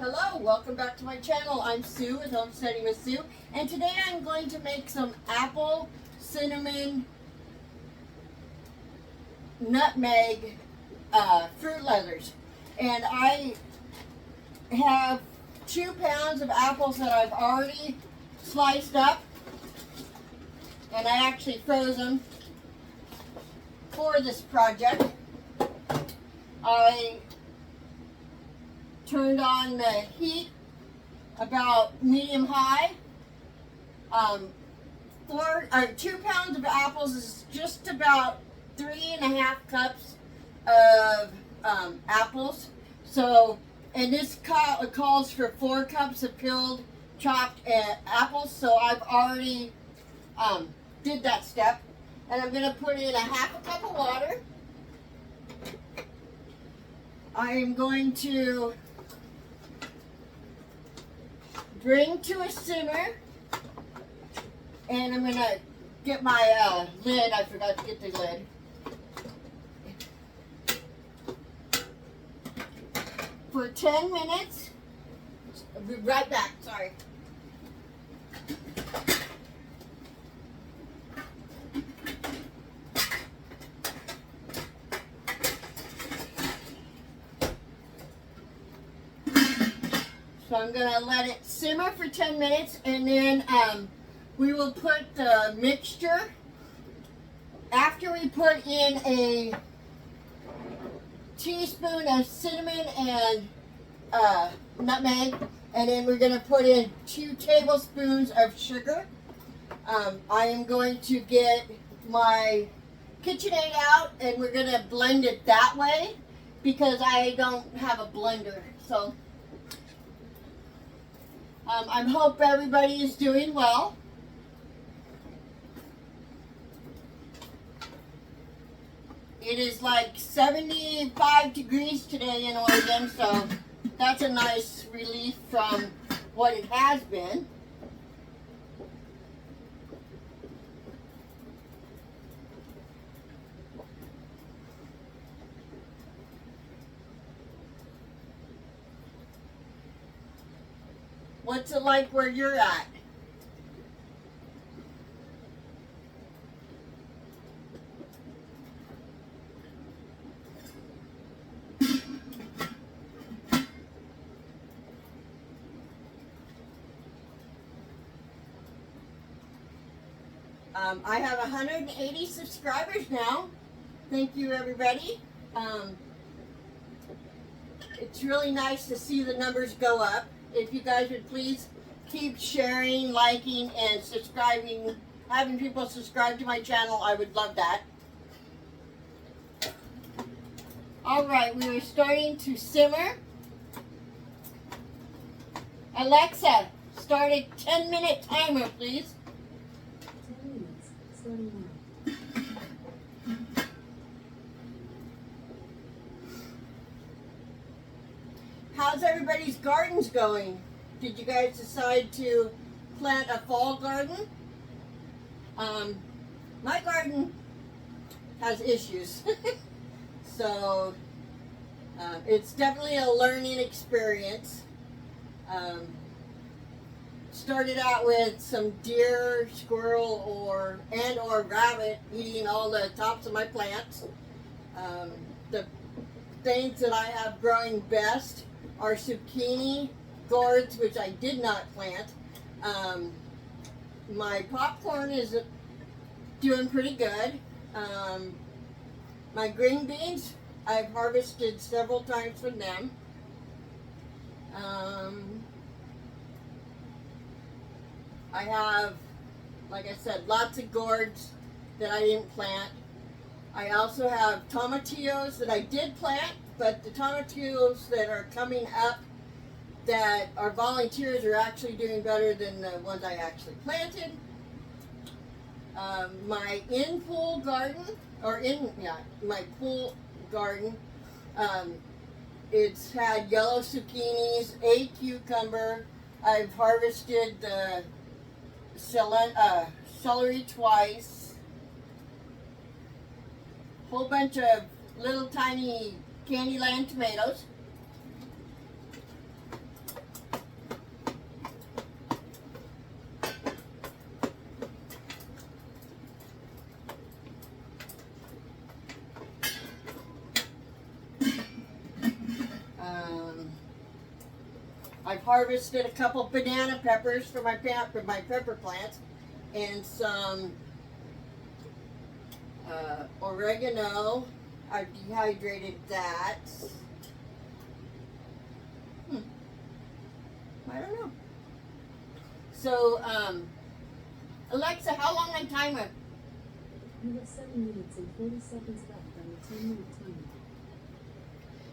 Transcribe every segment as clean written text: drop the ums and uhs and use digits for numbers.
Hello, welcome back to my channel. I'm Sue with Homesteading with Sue, and today I'm going to make some apple, cinnamon, nutmeg fruit leathers. And I have 2 pounds of apples that I've already sliced up, and I actually froze them for this project. I turned on the heat about medium high. 2 pounds of apples is just about 3.5 cups of apples. So, and this calls for 4 cups of peeled, chopped apples. So I've already did that step, and I'm going to put in 1/2 cup of water. I am going to bring to a simmer, and I'm going to get my lid. I forgot to get the lid. For 10 minutes. I'll be right back, sorry. So I'm going to let it simmer for 10 minutes, and then we will put the mixture. After we put in a teaspoon of cinnamon and nutmeg, and then we're going to put in 2 tablespoons of sugar. I am going to get my KitchenAid out, and we're going to blend it that way because I don't have a blender. So I hope everybody is doing well. It is like 75 degrees today in Oregon, so that's a nice relief from what it has been. What's it like where you're at? I have 180 subscribers now. Thank you, everybody. It's really nice to see the numbers go up. If you guys would please keep sharing, liking, and subscribing, having people subscribe to my channel, I would love that. Alright, we are starting to simmer. Alexa, start a 10-minute timer, please. 10 minutes, starting now. How's everybody's gardens going? Did you guys decide to plant a fall garden? My garden has issues. So it's definitely a learning experience. Started out with some deer, squirrel, or rabbit eating all the tops of my plants. The things that I have growing best are zucchini, gourds, which I did not plant. My popcorn is doing pretty good. My green beans, I've harvested several times from them. I have, like I said, lots of gourds that I didn't plant. I also have tomatillos that I did plant, but the tomatillos that are coming up that are volunteers are actually doing better than the ones I actually planted. My in-pool garden, my pool garden, it's had yellow zucchinis, a cucumber. I've harvested the celery twice. Whole bunch of little tiny Candyland tomatoes. I've harvested a couple banana peppers for my pepper plants, and some oregano. I've dehydrated that. I don't know. So, Alexa, how long on timer? You have 7 minutes and 40 seconds left on your 10-minute timer.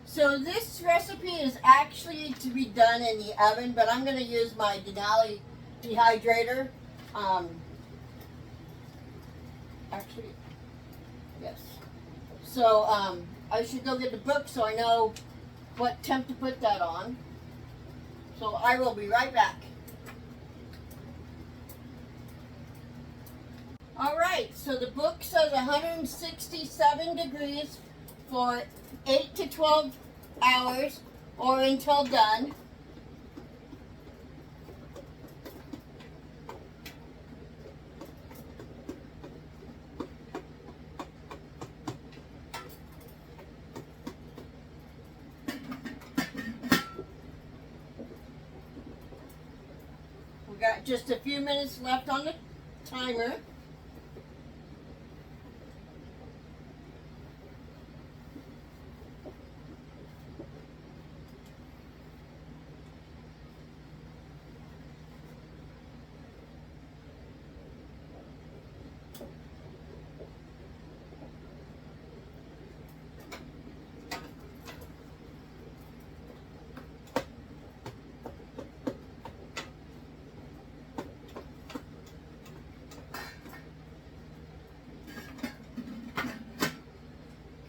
So this recipe is actually to be done in the oven, but I'm going to use my Denali dehydrator. Actually, yes. So I should go get the book so I know what temp to put that on. So I will be right back. All right, so the book says 167 degrees for 8 to 12 hours or until done. We got just a few minutes left on the timer.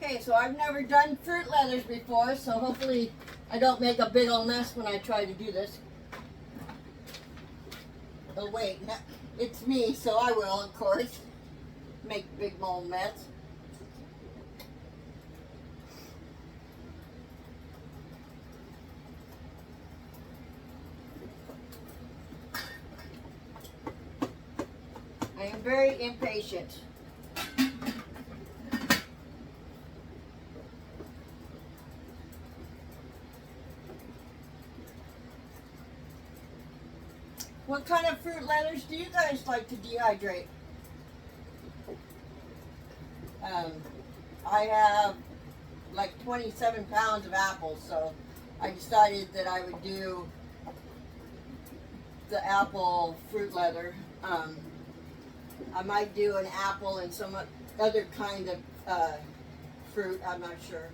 Okay, so I've never done fruit leathers before, so hopefully I don't make a big old mess when I try to do this. Oh wait, it's me, so I will, of course, make big old mess. I am very impatient. What kind of fruit leathers do you guys like to dehydrate? I have like 27 pounds of apples, so I decided that I would do the apple fruit leather. I might do an apple and some other kind of fruit, I'm not sure.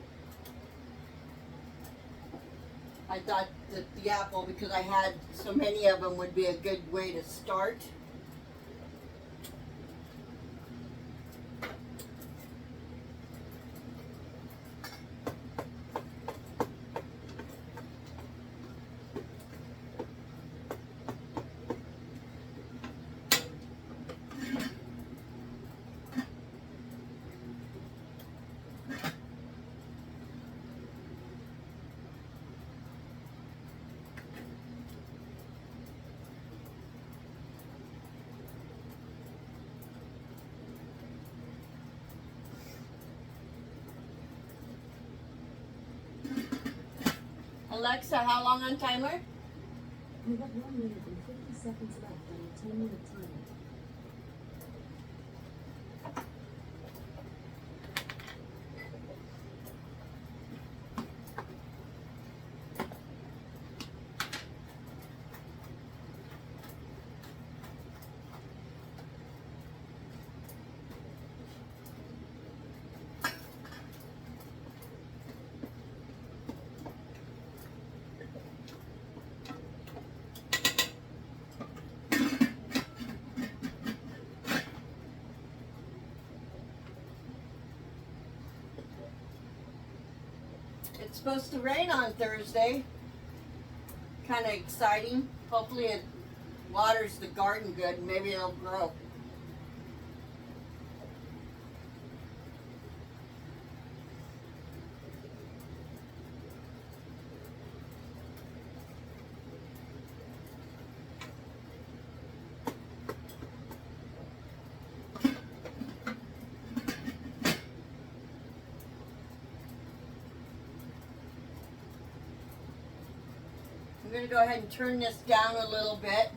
I thought that the apple, because I had so many of them, would be a good way to start. Alexa, how long on timer? You have 1 minute and 50 seconds left on your 10-minute timer. It's supposed to rain on Thursday. Kind of exciting. Hopefully it waters the garden good and maybe it'll grow. going to go ahead and turn this down a little bit.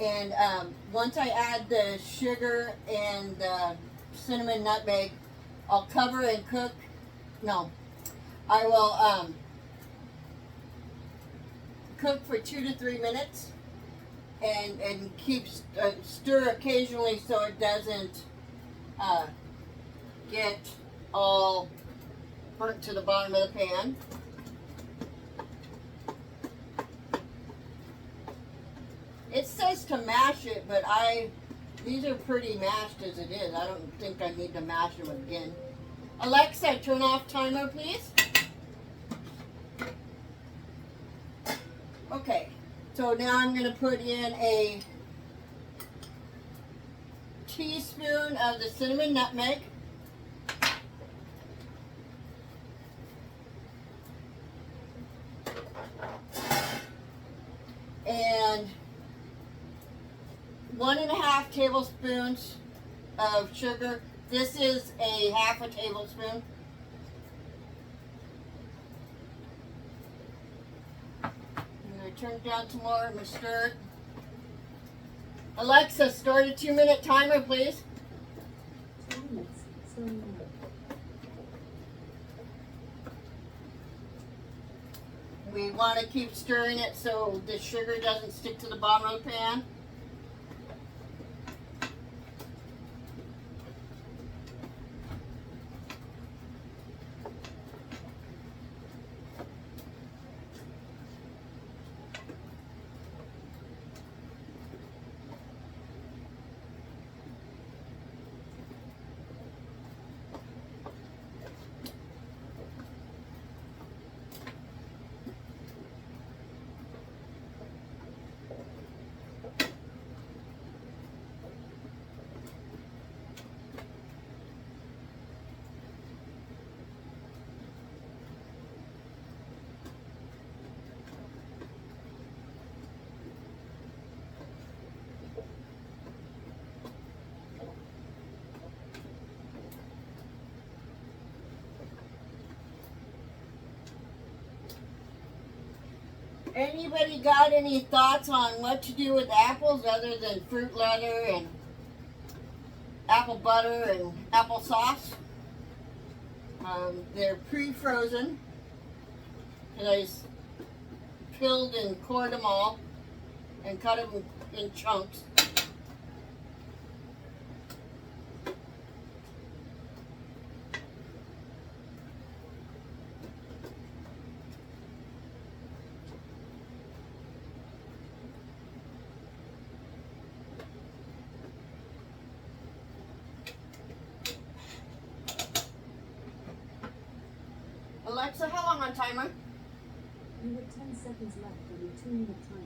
And once I add the sugar and the cinnamon nutmeg, I'll cover and cook. No, I will cook for 2 to 3 minutes and keep stir occasionally so it doesn't get all burnt to the bottom of the pan. It says to mash it, but these are pretty mashed as it is. I don't think I need to mash them again. Alexa, turn off timer, please. Okay, so now I'm going to put in a teaspoon of the cinnamon nutmeg. And 1.5 tablespoons of sugar. This is a half a tablespoon. I'm going to turn it down some more. I'm going to stir it. Alexa, start a 2-minute timer, please. 2 minutes. Starting now. We want to keep stirring it so the sugar doesn't stick to the bottom of the pan. Anybody got any thoughts on what to do with apples other than fruit leather and apple butter and applesauce? They're pre-frozen. And I peeled and cored them all and cut them in chunks. Alexa, how long on timer? You have 10 seconds left on your 2-minute timer.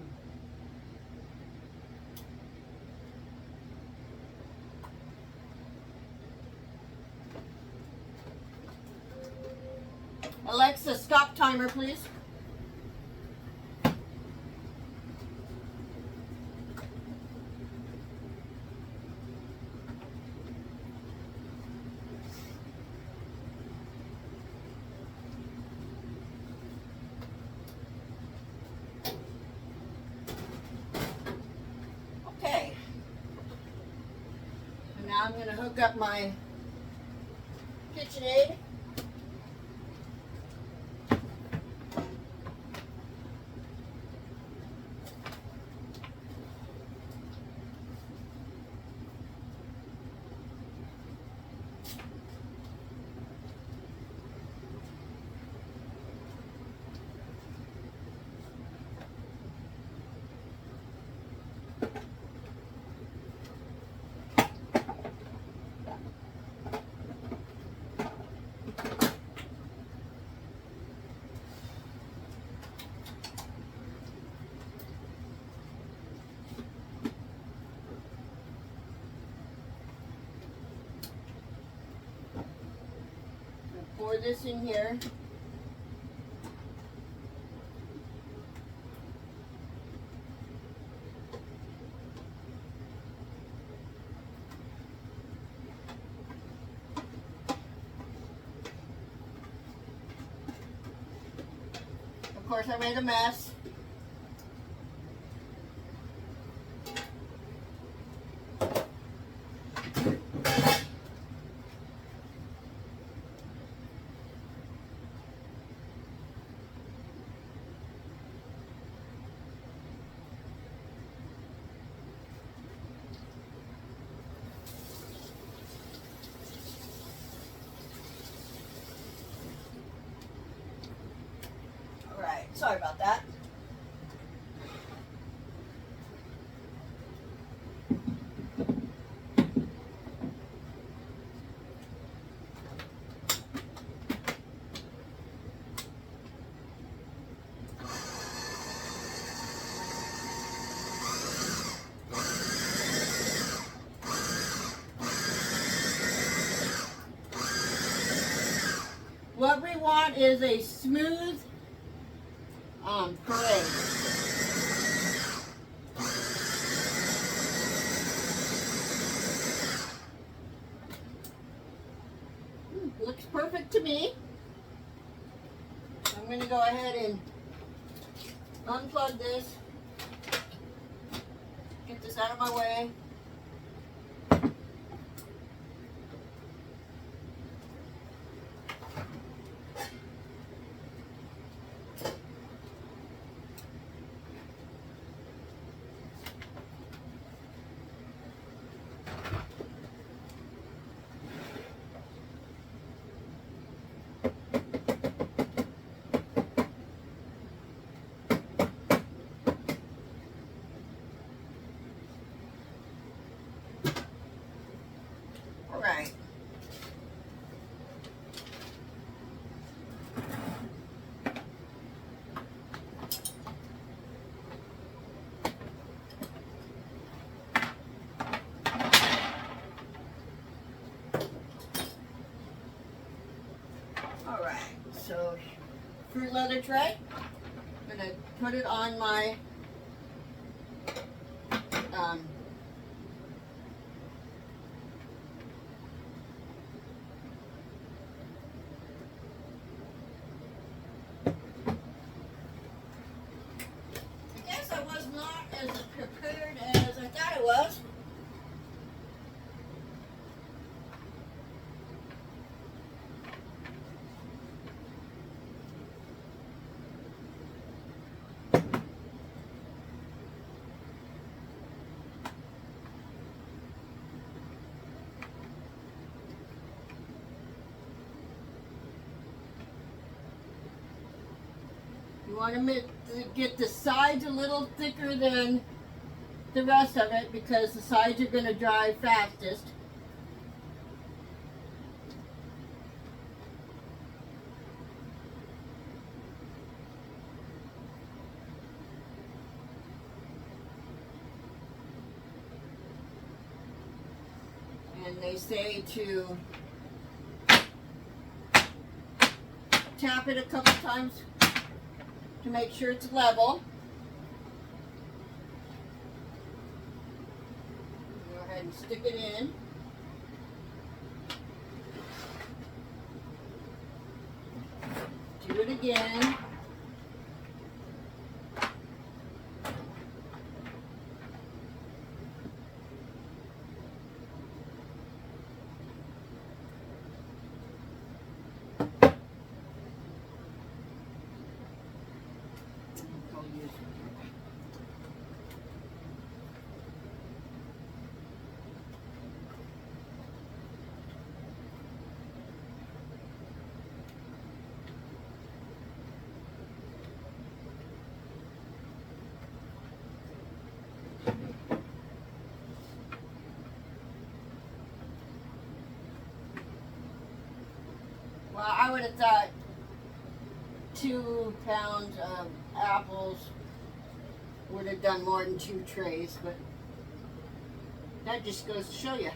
Alexa, stop timer, please. Okay. And now I'm going to hook up my KitchenAid. Pour this in here. Of course, I made a mess. Sorry about that. What we want is a smooth puree. Looks perfect to me. I'm going to go ahead and unplug this. Get this out of my way. All right. All right, so fruit leather tray. I'm gonna put it on my I guess I was not as prepared as I thought I was. You want to get the sides a little thicker than the rest of it because the sides are going to dry fastest. And they say to tap it a couple times to make sure it's level. Go ahead and stick it in. Do it again. Well, I would have thought 2 pounds of apples would have done more than 2 trays, but that just goes to show you.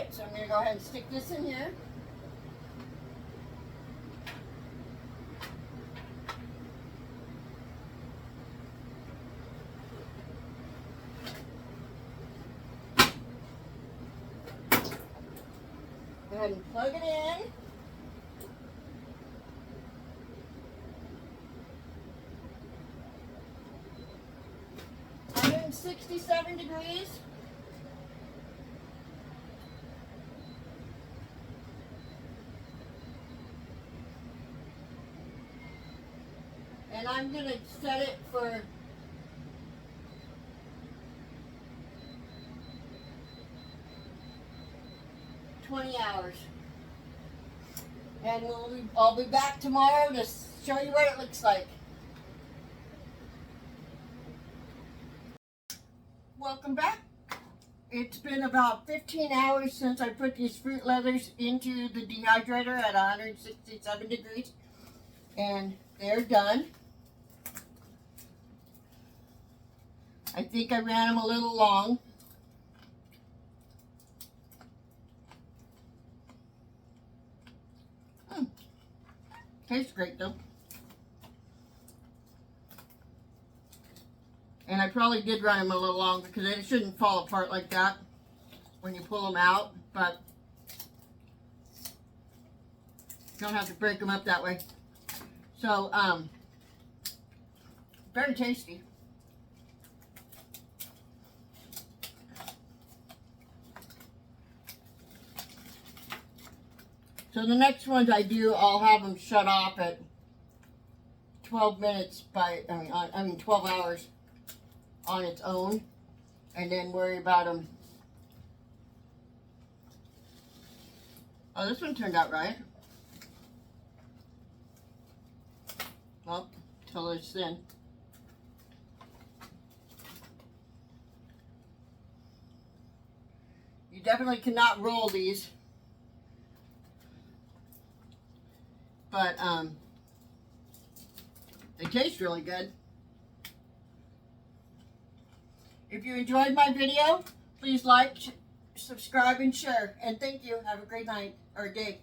So I'm going to go ahead and stick this in here. ahead and plug it in. It's 67 degrees. And I'm going to set it for 20 hours. And I'll be back tomorrow to show you what it looks like. Welcome back. It's been about 15 hours since I put these fruit leathers into the dehydrator at 167 degrees. And they're done. I think I ran them a little long. Tastes great though. And I probably did run them a little long because they shouldn't fall apart like that when you pull them out, but don't have to break them up that way. So, very tasty. So the next ones I do, I'll have them shut off at 12 minutes 12 hours on its own, and then worry about them. Oh, this one turned out right. Well, till it's thin. You definitely cannot roll these. But they taste really good. If you enjoyed my video, please like, subscribe, and share. And thank you. Have a great night or day.